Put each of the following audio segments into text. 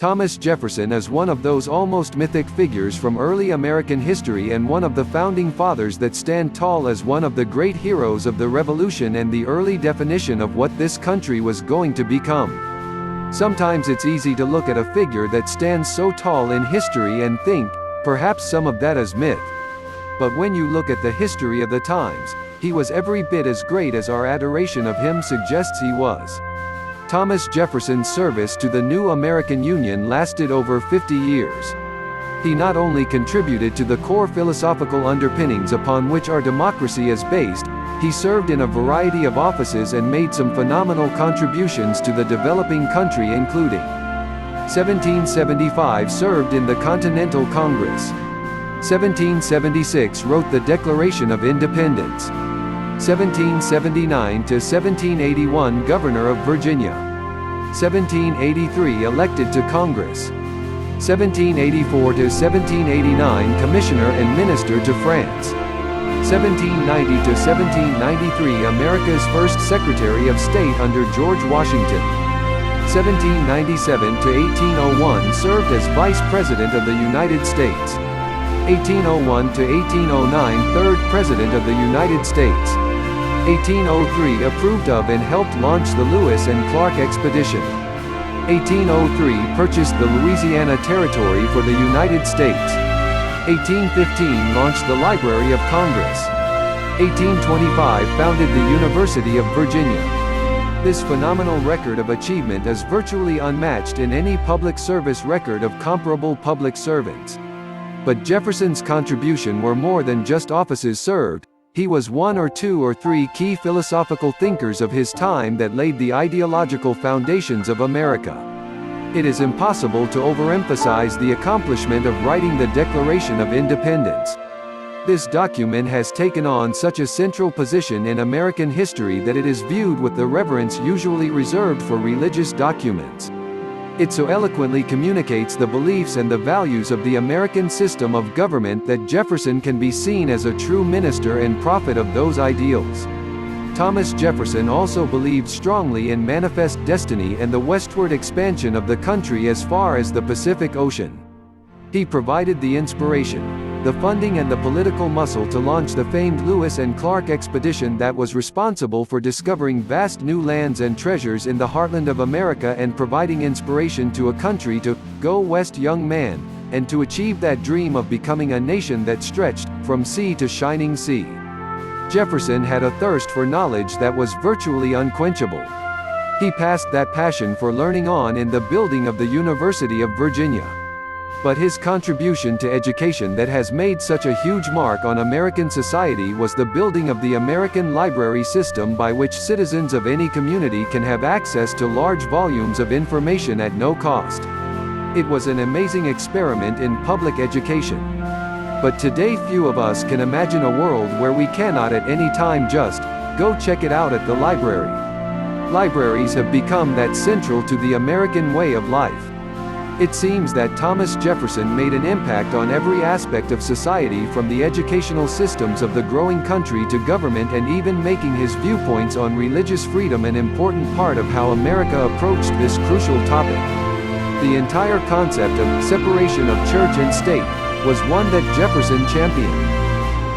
Thomas Jefferson is one of those almost mythic figures from early American history and one of the founding fathers that stand tall as one of the great heroes of the Revolution and the early definition of what this country was going to become. Sometimes it's easy to look at a figure that stands so tall in history and think, perhaps some of that is myth. But when you look at the history of the times, he was every bit as great as our adoration of him suggests he was. Thomas Jefferson's service to the new American Union lasted over 50 years. He not only contributed to the core philosophical underpinnings upon which our democracy is based, he served in a variety of offices and made some phenomenal contributions to the developing country, including 1775 served in the Continental Congress. 1776 wrote the Declaration of Independence. 1779 to 1781 Governor of Virginia. 1783 elected to Congress. 1784 to 1789 Commissioner and Minister to France. 1790 to 1793 America's first Secretary of State under George Washington. 1797 to 1801 served as Vice President of the United States. 1801 to 1809 Third President of the United States. 1803 approved of and helped launch the Lewis and Clark Expedition. 1803 purchased the Louisiana Territory for the United States. 1815 launched the Library of Congress. 1825 founded the University of Virginia. This phenomenal record of achievement is virtually unmatched in any public service record of comparable public servants. But Jefferson's contribution were more than just offices served. He was one or two or three key philosophical thinkers of his time that laid the ideological foundations of America. It is impossible to overemphasize the accomplishment of writing the Declaration of Independence. This document has taken on such a central position in American history that it is viewed with the reverence usually reserved for religious documents. It so eloquently communicates the beliefs and the values of the American system of government that Jefferson can be seen as a true minister and prophet of those ideals. Thomas Jefferson also believed strongly in manifest destiny and the westward expansion of the country as far as the Pacific Ocean. He provided the inspiration, the funding and the political muscle to launch the famed Lewis and Clark expedition that was responsible for discovering vast new lands and treasures in the heartland of America and providing inspiration to a country to go west, young man, and to achieve that dream of becoming a nation that stretched from sea to shining sea. Jefferson had a thirst for knowledge that was virtually unquenchable. He passed that passion for learning on in the building of the University of Virginia. But his contribution to education that has made such a huge mark on American society was the building of the American library system, by which citizens of any community can have access to large volumes of information at no cost. It was an amazing experiment in public education. But today few of us can imagine a world where we cannot at any time just go check it out at the library. Libraries have become that central to the American way of life. It seems that Thomas Jefferson made an impact on every aspect of society, from the educational systems of the growing country to government, and even making his viewpoints on religious freedom an important part of how America approached this crucial topic. The entire concept of separation of church and state was one that Jefferson championed.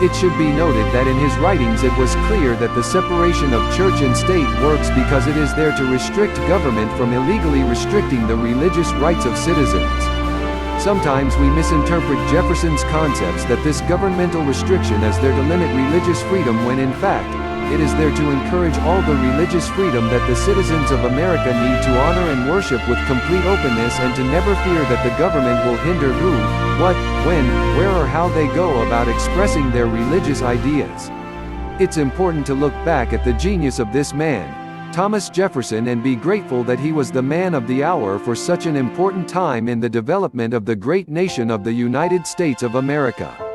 It should be noted that in his writings it was clear that the separation of church and state works because it is there to restrict government from illegally restricting the religious rights of citizens. Sometimes we misinterpret Jefferson's concepts that this governmental restriction is there to limit religious freedom, when in fact, it is there to encourage all the religious freedom that the citizens of America need to honor and worship with complete openness, and to never fear that the government will hinder who, what, when, where or how they go about expressing their religious ideas. It's important to look back at the genius of this man, Thomas Jefferson, and be grateful that he was the man of the hour for such an important time in the development of the great nation of the United States of America.